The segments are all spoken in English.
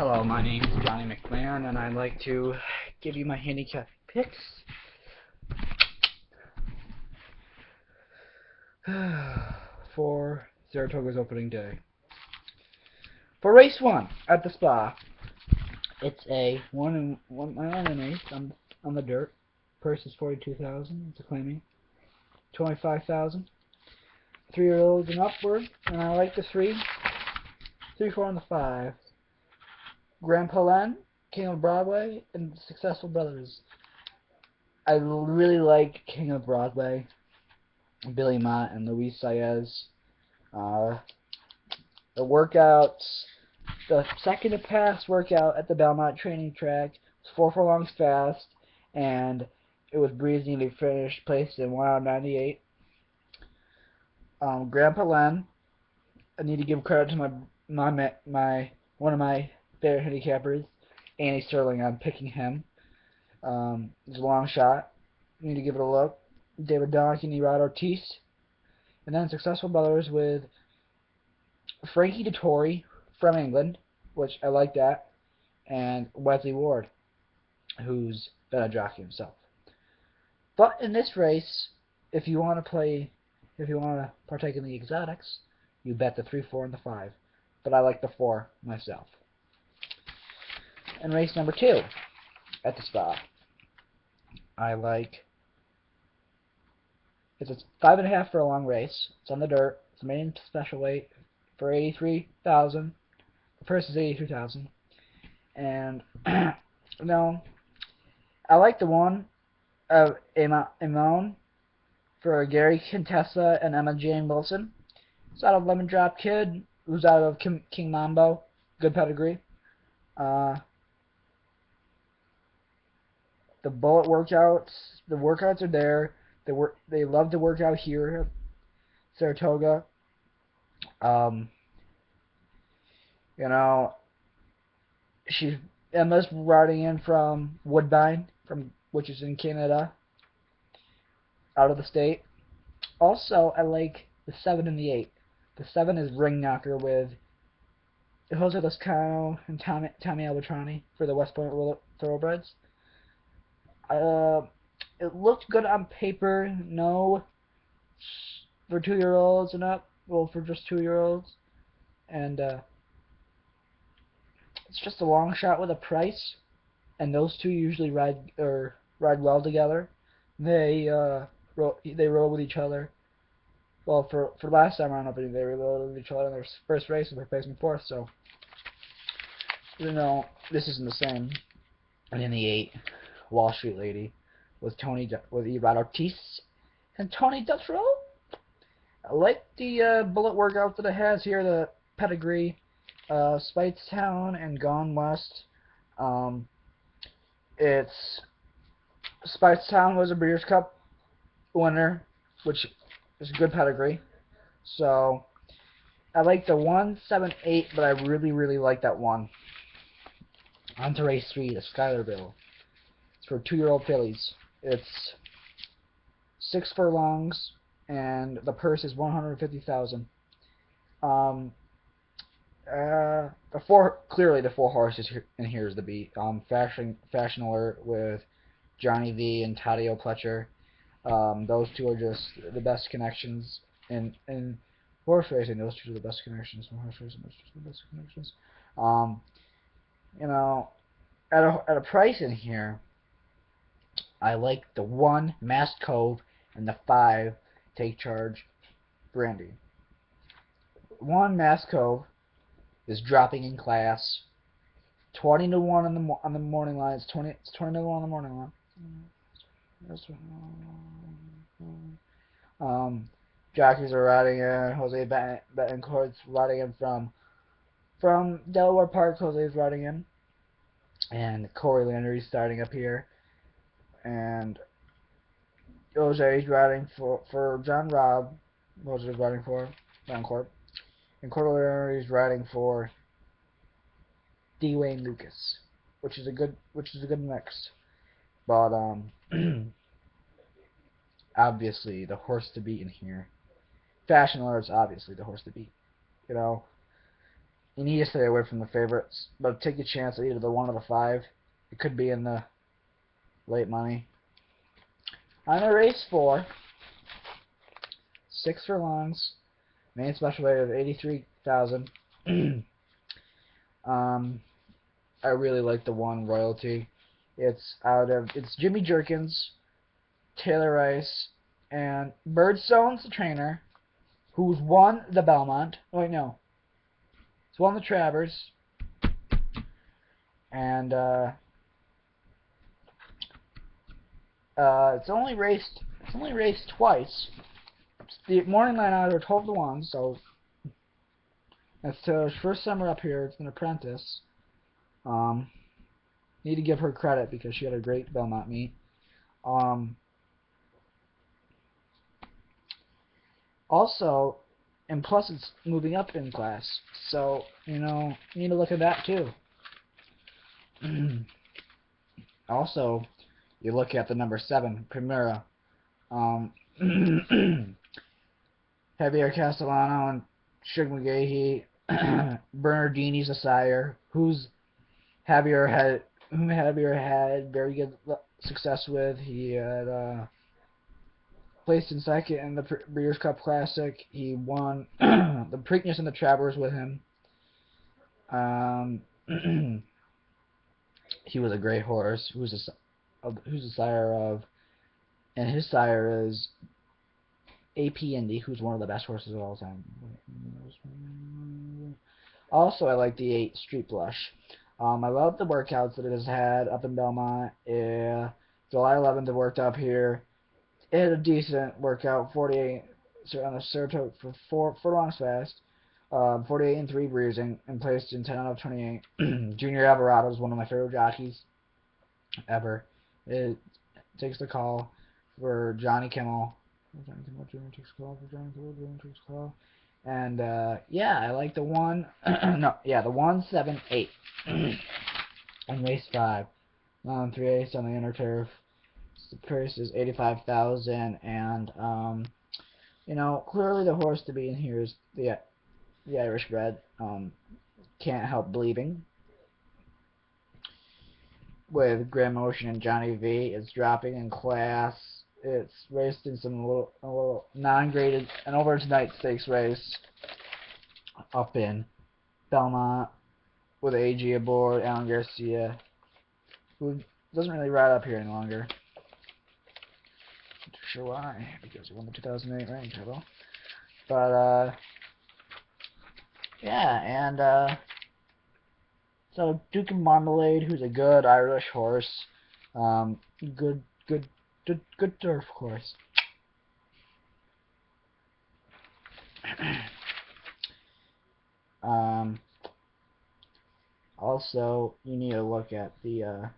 Hello, my name is Johnny McMahon, and I'd like to give you my handicap picks for Saratoga's opening day. For race 1 at the Spa, it's a 1 and 8 on the dirt. Purse is 42,000. It's a claiming 25,000. 3-year-olds and upward, and I like the 3, 4, and the 5. Grandpa Len, King of Broadway, and Successful Brothers. I really like King of Broadway, Billy Mott and Luis Saez. The workouts, the second to pass workout at the Belmont training track was 4 furlongs fast, and it was breezy, and he finished placed in 1 out of 98. Grandpa Len, I need to give credit to one of my favorite handicappers, Andy Sterling. I'm picking him. It's a long shot. You need to give it a look. David Donkey and Rod Ortiz. And then Successful Brothers with Frankie Dettori from England, which I like that, and Wesley Ward, who's been a jockey himself. But in this race, if you want to partake in the exotics, you bet the 3, 4, and the 5. But I like the 4 myself. In race number 2 at the Spa, it's a 5.5 furlong race. It's on the dirt. It's a maiden special weight for 83,000. The purse is 83,000. And no, I like the 1 of Imone for Gary Contessa and Emma Jane Wilson. It's out of Lemon Drop Kid, who's out of King Mambo. Good pedigree. The bullet workouts, the workouts are there. They love to work out here at Saratoga. Emma's riding in from Woodbine, which is in Canada, out of the state. Also, I like the 7 and the 8. The 7 is Ring Knocker with Jose Loscano and Tommy Albatrani for the West Point Thoroughbreds. It looked good on paper. No, for 2-year-olds and up. Well, for just 2-year-olds, and it's just a long shot with a price. And those two usually ride well together. They rode with each other. Well, for last time around opening, they rode with each other in their first race, and they placed in 4th. So, this isn't the same. And in the 8, Wall Street Lady with Rod Ortiz and Tony Dutrow. I like the bullet workout that it has here, the pedigree, Spitestown and Gone West. Spitestown was a Breeders' Cup winner, which is a good pedigree. So I like the 1, 7, 8, but I really, really like that 1. On to race 3, the Schuylerville. It's for 2-year-old fillies. It's 6 furlongs, and the purse is 150,000. Clearly the 4 horses in here is the beat. Fashion Alert with Johnny V and Taddeo Pletcher. Those 2 are just the best connections in horse racing. Those 2 are the best connections in horse racing. Those 2 are the best connections. At a price in here, I like the 1 Masked Cove and the 5 Take Charge Brandy. 1 Masked Cove is dropping in class. 20 to 1 on the morning line. It's 20 to 1 on the morning line. Jockeys are riding in. Jose Betancourt's riding in from Delaware Park. Jose's riding in, and Corey Landry's starting up here, and Jose's riding for John Robb. Jose's riding for Betancourt, and Corey Landry's riding for Dwayne Lucas, which is a good mix. But obviously the horse to beat in here, Fashion Alert's obviously the horse to beat. You need to stay away from the favorites, but take a chance at either the 1 or the 5. It could be in the late money. On a race 4, 6 furlongs, main special weight of 83,000. I really like the 1 Royalty. It's Jimmy Jerkins, Taylor Rice, and Birdstone's the trainer, who's won the Belmont. Oh, wait, no. He's won the Travers. And it's only raced twice. The morning line odds are 12 to 1, so it's Taylor's first summer up here. It's an apprentice. Need to give her credit because she had a great Belmont meet. Also, and plus it's moving up in class, so you need to look at that too. Also, you look at the number 7, Primera. Javier Castellano and Shug McGahee. Bernardini's a sire, whom Javier had very good success with. He had placed in second in the Breeders' Cup Classic. He won the Preakness and the Travers with him. He was a great horse. Who's a sire of, and his sire is AP Indy, who's one of the best horses of all time. Also, I like the 8 Street Blush. I love the workouts that it has had up in Belmont. July 11th, it worked up here. It had a decent workout, 48 on the Saratoga for 4 furlongs fast, 48 and 3 bruising, and placed in 10 out of 28. Junior Alvarado is one of my favorite jockeys ever. It takes the call for Johnny Kimmel. Junior takes call for Johnny Kimmel. Junior takes call. And yeah, I like the 1. The 1, 7, 8. And race 5. 3/8 on the inner turf. The price is 85,000, and clearly the horse to be in here is the Irish bred. Can't help believing. With Grand Motion and Johnny V, it's dropping in class. It's raced in some a little non-graded, an overnight stakes race up in Belmont with AG aboard, Alan Garcia, who doesn't really ride up here any longer. Not sure why, because he won the 2008 rank title. But yeah, and so Duke of Marmalade, who's a good Irish horse, good turf horse. Also, you need to look at the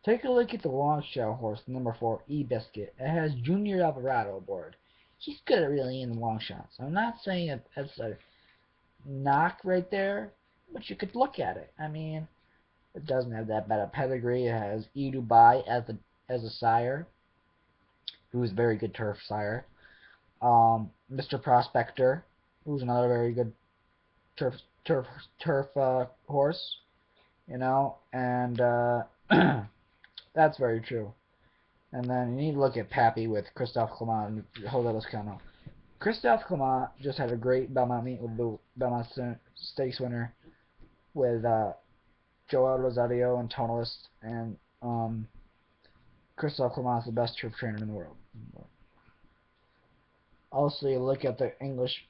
take a look at the long shell horse, number 4, E-Biscuit. It has Junior Alvarado aboard. He's good at really in the long shots. I'm not saying that's a knock right there, but you could look at it. I mean, it doesn't have that bad a pedigree. It has E. Dubai as a sire, who's a very good turf sire. Mr. Prospector, who's another very good turf horse, and that's very true. And then you need to look at Pappy with Christophe Clement and Jose Lozcano. Christophe Clement just had a great Belmont meet with the Belmont Stakes winner with Joel Rosario and Tonalist, and Christophe Clement is the best turf trainer in the world. Also, you look at the English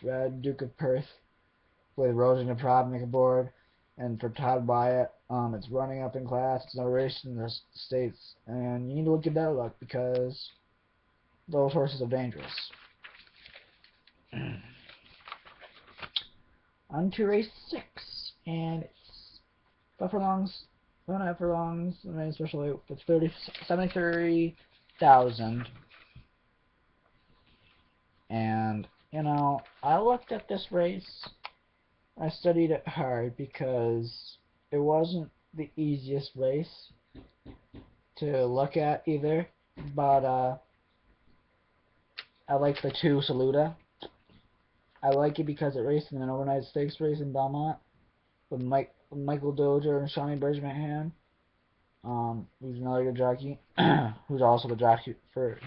bred Duke of Perth with Rosie Napravnik aboard, and for Todd Wyatt, it's running up in class. It's not raced in the States, and you need to look at that luck because those horses are dangerous. On to race 6, and it's 5 furlongs, 1.5 furlongs, and especially with 73,000. And I looked at this race. I studied it hard because it wasn't the easiest race to look at either, but I like the 2 Saluda. I like it because it raced in an overnight stakes race in Belmont with Michael Dozier and Shawnee Bridgman. He's another good jockey. Who's also the jockey for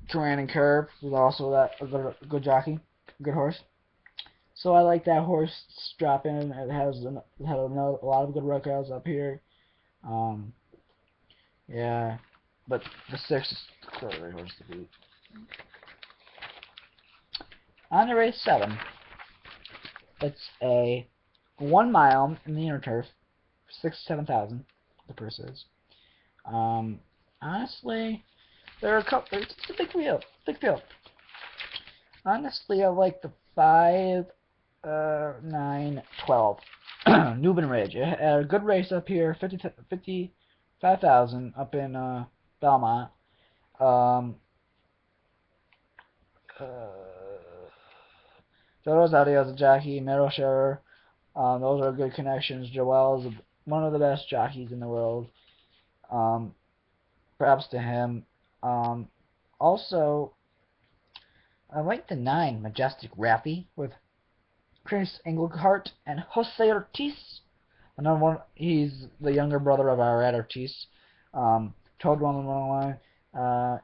Terrain and Curve. Who's also a good jockey, good horse. So I like that horse drop in. It has a lot of good workouts up here. Yeah, but the 6 is the right horse to beat. On to race 7. It's a 1 mile in the inner turf, 7,000. The purse is. Honestly, there are a couple. It's a big field. Big field. Honestly, I like the 5, 9, 12. Newman Ridge. It had a good race up here, 55,000 up in Belmont. Joel's Audio's a jockey, Meryl Scherer. Those are good connections. Joel's one of the best jockeys in the world. Perhaps to him. Also, I like the 9, Majestic Rappy, with Chris Engelhart and Jose Ortiz. Another one, he's the younger brother of our Ed Ortiz. Told one on the line.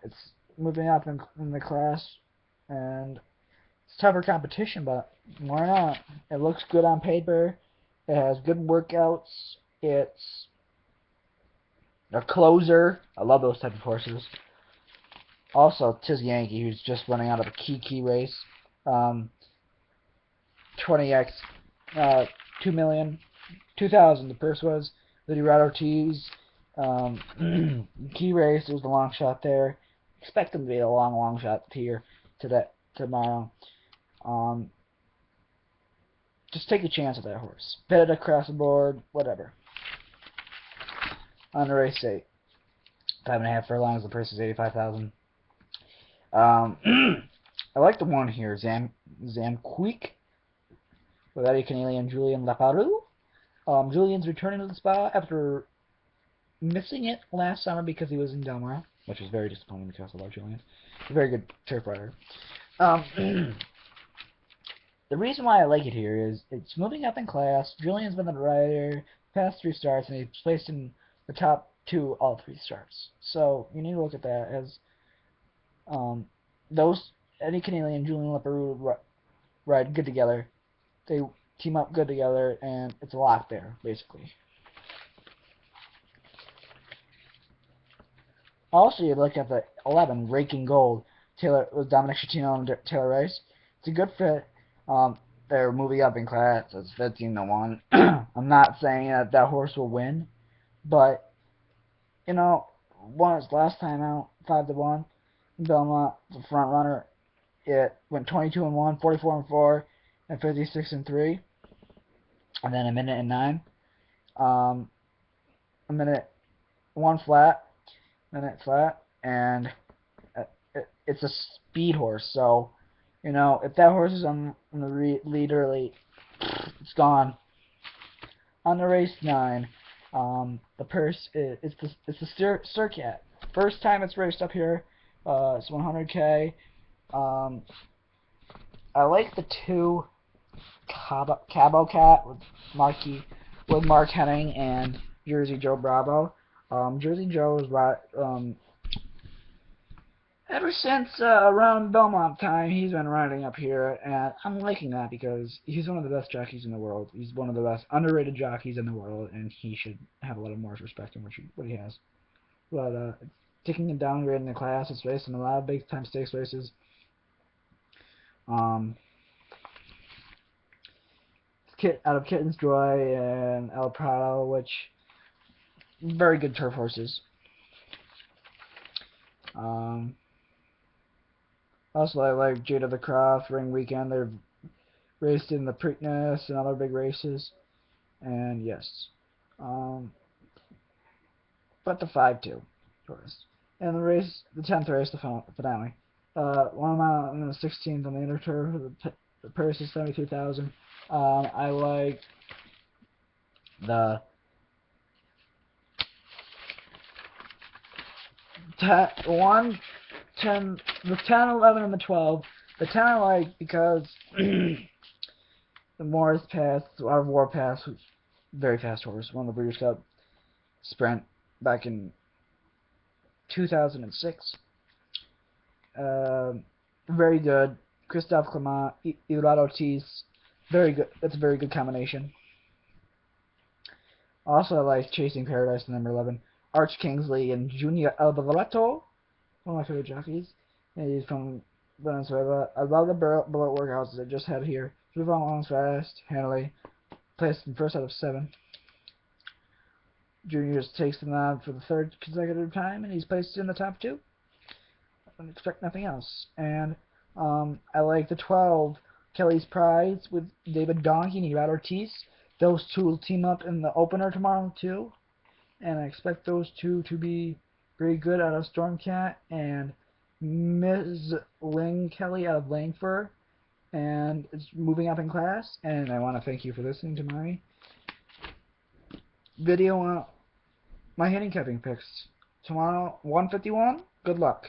It's moving up in the class, and it's tougher competition, but why not? It looks good on paper. It has good workouts. It's a closer. I love those type of horses. Also, Tiz Yankee, who's just running out of a key race. 20x, 2 million, 2,000. The purse was Lydia Rod Ortiz. Key race. It was the long shot there. Expect him to be a long shot here tomorrow. Just take a chance with that horse. Bet it across the board, whatever. On to race 8. 5.5 furlongs. The purse is 85,000. I like the one here, Zamquik, with Eddie Keneally and Julien Leparoux. Julian's returning to the spot after missing it last summer because he was in Delmar, which was very disappointing because I love Julian. He's a very good turf rider. The reason why I like it here is it's moving up in class. Julian's been the rider past 3 starts, and he's placed in the top 2 all 3 starts. So you need to look at that as those Eddie Keneally and Julien Leparoux ride good together. They team up good together, and it's a lock there, basically. Also, you look at the 11, Raking Gold, Taylor with Dominic Schettino and Taylor Rice. It's a good fit. They're moving up in class. It's 15-1. I'm not saying that horse will win, but you know, won its last time out, 5-1. Belmont, the front runner. It went 22-1, 44-4, and 56-3, and then a minute and 9. A minute 1 flat, minute flat, and it's a speed horse. So, you know, if that horse is on the lead early, it's gone. On the race 9, the purse it's the Sturcat. First time it's raced up here. It's 100K. I like the 2 Cabo Cat with Mark Henning and Jersey Joe Bravo. Jersey Joe is ever since around Belmont time, he's been riding up here, and I'm liking that because he's one of the best jockeys in the world. He's one of the best underrated jockeys in the world, and he should have a lot of more respect than what he has. But taking a downgrade in the class, it's raced in a lot of big time stakes races. Out of Kitten's Joy and El Prado, which very good turf horses. Also, I like Jada the Croft, Ring Weekend. They're raced in the Preakness and other big races. And yes. But the 5-2 horse. And the 10th race, the finale. 1 mile and the 16th on the inner turf. The purse is 72,000. I like the the 10, 11, and the 12. The 10 I like because the Morris Pass, our War Pass, was very fast horse, won the Breeders' Cup Sprint back in 2006. Very good. Christophe Clement, Eduardo Ortiz, very good. That's a very good combination. Also, I like Chasing Paradise, number 11. Arch Kingsley and Junior Alvarado, one of my favorite jockeys. And he's from Venezuela. I love the bullet workouts that I just had here. Move on long fast, handily. Placed in first out of 7. Junior takes them on for the 3rd consecutive time, and he's placed in the top 2. I don't expect nothing else. And I like the 12, Kelly's Prize, with David Donkey and Eduardo Ortiz. Those two will team up in the opener tomorrow, too. And I expect those two to be very good out of Stormcat and Ms. Ling Kelly out of Langford. And it's moving up in class. And I want to thank you for listening to my video on my handicapping picks. Tomorrow, 151. Good luck.